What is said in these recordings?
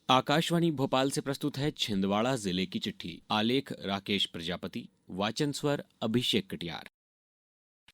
आकाशवाणी भोपाल से प्रस्तुत है छिंदवाड़ा जिले की चिट्ठी। आलेख राकेश प्रजापति, वाचन स्वर अभिषेक कटियार।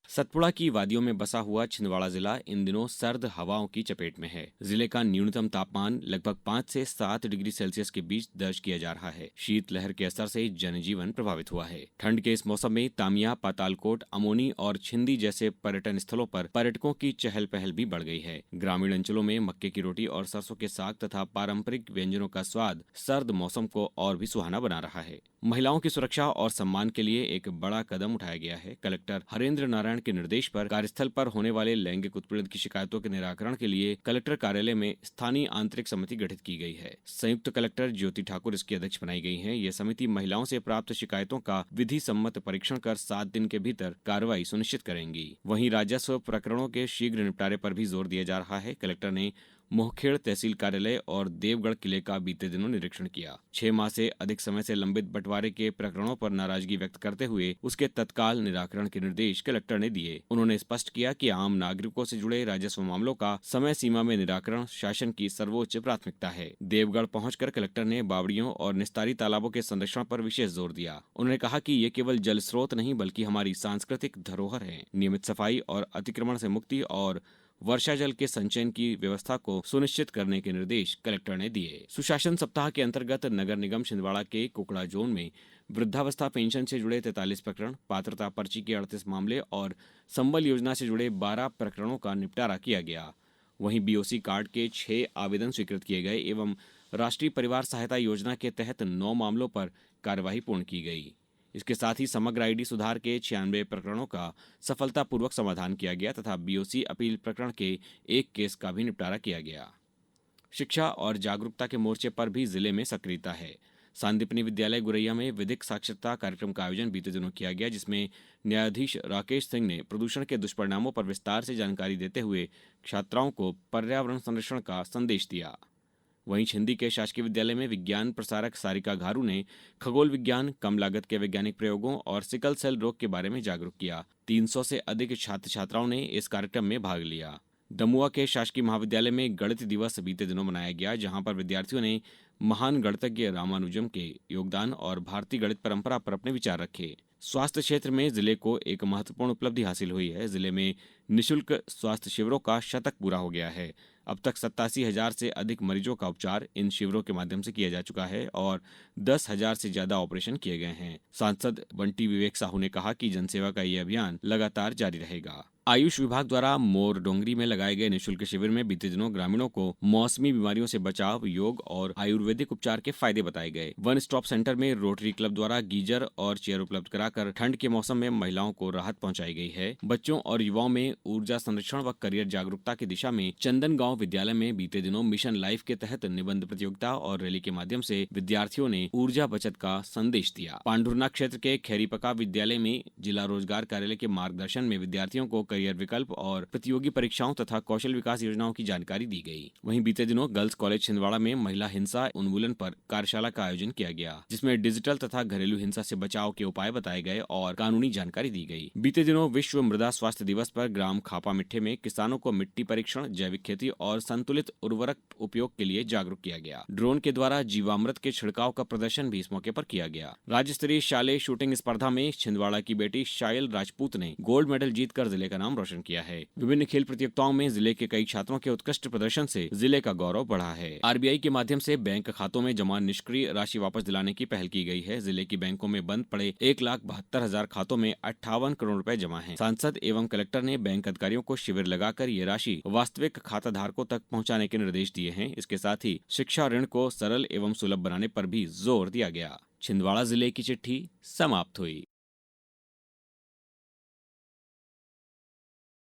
सतपुड़ा की वादियों में बसा हुआ छिंदवाड़ा जिला इन दिनों सर्द हवाओं की चपेट में है। जिले का न्यूनतम तापमान लगभग 5 से 7 डिग्री सेल्सियस के बीच दर्ज किया जा रहा है। शीतलहर के असर से जनजीवन प्रभावित हुआ है। ठंड के इस मौसम में तामिया, पातालकोट, अमोनी और छिंदी जैसे पर्यटन स्थलों पर पर्यटकों की चहल पहल भी बढ़ गई है। ग्रामीण अंचलों में मक्के की रोटी और सरसों के साग तथा पारंपरिक व्यंजनों का स्वाद सर्द मौसम को और भी सुहाना बना रहा है। महिलाओं की सुरक्षा और सम्मान के लिए एक बड़ा कदम उठाया गया है। कलेक्टर हरेंद्र नारायण के निर्देश पर कार्यस्थल पर होने वाले लैंगिक उत्पीड़न की शिकायतों के निराकरण के लिए कलेक्टर कार्यालय में स्थानीय आंतरिक समिति गठित की गई है। संयुक्त कलेक्टर ज्योति ठाकुर इसकी अध्यक्ष बनाई गई हैं। यह समिति महिलाओं से प्राप्त शिकायतों का विधि सम्मत परीक्षण कर 7 दिन के भीतर कार्रवाई सुनिश्चित करेंगी। वहीं राजस्व प्रकरणों के शीघ्र निपटारे पर भी जोर दिया जा रहा है। कलेक्टर ने मोहखेड़ तहसील कार्यालय और देवगढ़ किले का बीते दिनों निरीक्षण किया। 6 माह से अधिक समय से लंबित बंटवारे के प्रकरणों पर नाराजगी व्यक्त करते हुए उसके तत्काल निराकरण के निर्देश कलेक्टर ने दिए। उन्होंने स्पष्ट किया कि आम नागरिकों से जुड़े राजस्व मामलों का समय सीमा में निराकरण शासन की सर्वोच्च प्राथमिकता है। देवगढ़ पहुंचकर कलेक्टर ने बावड़ियों और निस्तारी तालाबों के संरक्षण पर विशेष जोर दिया। उन्होंने कहा कि ये केवल जल स्रोत नहीं बल्कि हमारी सांस्कृतिक धरोहर है। नियमित सफाई और अतिक्रमण से मुक्ति और वर्षा जल के संचयन की व्यवस्था को सुनिश्चित करने के निर्देश कलेक्टर ने दिए। सुशासन सप्ताह के अंतर्गत नगर निगम छिंदवाड़ा के कुकड़ा जोन में वृद्धावस्था पेंशन से जुड़े 43 प्रकरण, पात्रता पर्ची के 38 मामले और संबल योजना से जुड़े 12 प्रकरणों का निपटारा किया गया। वहीं बीओसी कार्ड के 6 आवेदन स्वीकृत किए गए एवं राष्ट्रीय परिवार सहायता योजना के तहत 9 मामलों पर कार्यवाही पूर्ण की गई। इसके साथ ही समग्र आईडी सुधार के 96 प्रकरणों का सफलतापूर्वक समाधान किया गया तथा बीओसी अपील प्रकरण के 1 केस का भी निपटारा किया गया। शिक्षा और जागरूकता के मोर्चे पर भी जिले में सक्रियता है। सांदीपनी विद्यालय गुरैया में विधिक साक्षरता कार्यक्रम का आयोजन बीते दिनों किया गया, जिसमें न्यायाधीश राकेश सिंह ने प्रदूषण के दुष्परिणामों पर विस्तार से जानकारी देते हुए छात्राओं को पर्यावरण संरक्षण का संदेश दिया। वहीं छिंदी के शासकीय विद्यालय में विज्ञान प्रसारक सारिका घारू ने खगोल विज्ञान, कम लागत के वैज्ञानिक प्रयोगों और सिकल सेल रोग के बारे में जागरूक किया। 300 से अधिक छात्र छात्राओं ने इस कार्यक्रम में भाग लिया। दमुआ के शासकीय महाविद्यालय में गणित दिवस बीते दिनों मनाया गया, जहां पर विद्यार्थियों ने महान गणितज्ञ रामानुजम के योगदान और भारतीय गणित परंपरा पर अपने विचार रखे। स्वास्थ्य क्षेत्र में जिले को एक महत्वपूर्ण उपलब्धि हासिल हुई है। जिले में निःशुल्क स्वास्थ्य शिविरों का शतक पूरा हो गया है। अब तक 87,000 से अधिक मरीजों का उपचार इन शिविरों के माध्यम से किया जा चुका है और 10,000 से ज्यादा ऑपरेशन किए गए हैं। सांसद बंटी विवेक साहू ने कहा कि जनसेवा का ये अभियान लगातार जारी रहेगा। आयुष विभाग द्वारा मोर डोंगरी में लगाए गए निःशुल्क शिविर में बीते दिनों ग्रामीणों को मौसमी बीमारियों से बचाव, योग और आयुर्वेदिक उपचार के फायदे बताए गए। वन स्टॉप सेंटर में रोटरी क्लब द्वारा गीजर और चेयर उपलब्ध कराकर ठंड के मौसम में महिलाओं को राहत पहुंचाई गई है। बच्चों और युवाओं में ऊर्जा संरक्षण व करियर जागरूकता की दिशा में चंदन गाँव विद्यालय में बीते दिनों मिशन लाइफ के तहत निबंध प्रतियोगिता और रैली के माध्यम से विद्यार्थियों ने ऊर्जा बचत का संदेश दिया। पांडुरना क्षेत्र के खैरीपका विद्यालय में जिला रोजगार कार्यालय के मार्गदर्शन में विद्यार्थियों को करियर विकल्प और प्रतियोगी परीक्षाओं तथा कौशल विकास योजनाओं की जानकारी दी गई। वहीं बीते दिनों गर्ल्स कॉलेज छिंदवाड़ा में महिला हिंसा उन्मूलन पर कार्यशाला का आयोजन किया गया, जिसमें डिजिटल तथा घरेलू हिंसा से बचाव के उपाय बताए गए और कानूनी जानकारी दी गई। बीते दिनों विश्व मृदा स्वास्थ्य दिवस पर ग्राम खापा मिट्ठे में किसानों को मिट्टी परीक्षण, जैविक खेती और संतुलित उर्वरक उपयोग के लिए जागरूक किया गया। ड्रोन के द्वारा जीवामृत के छिड़काव का प्रदर्शन भी इस मौके पर किया गया। राज्य स्तरीय शालेय शूटिंग स्पर्धा में छिंदवाड़ा की बेटी शायल राजपूत ने गोल्ड मेडल जीतकर जिले का नाम रोशन किया है। विभिन्न खेल प्रतियोगिताओं में जिले के कई छात्रों के उत्कृष्ट प्रदर्शन से जिले का गौरव बढ़ा है। आरबीआई के माध्यम से बैंक खातों में जमा निष्क्रिय राशि वापस दिलाने की पहल की गई है। जिले की बैंकों में बंद पड़े 1,72,000 खातों में 58 करोड़ रुपए जमा है। सांसद एवं कलेक्टर ने बैंक अधिकारियों को शिविर लगाकर ये राशि वास्तविक खाता धारकों तक पहुँचाने के निर्देश दिए हैं। इसके साथ ही शिक्षा ऋण को सरल एवं सुलभ बनाने पर भी जोर दिया गया। छिंदवाड़ा जिले की चिट्ठी समाप्त हुई।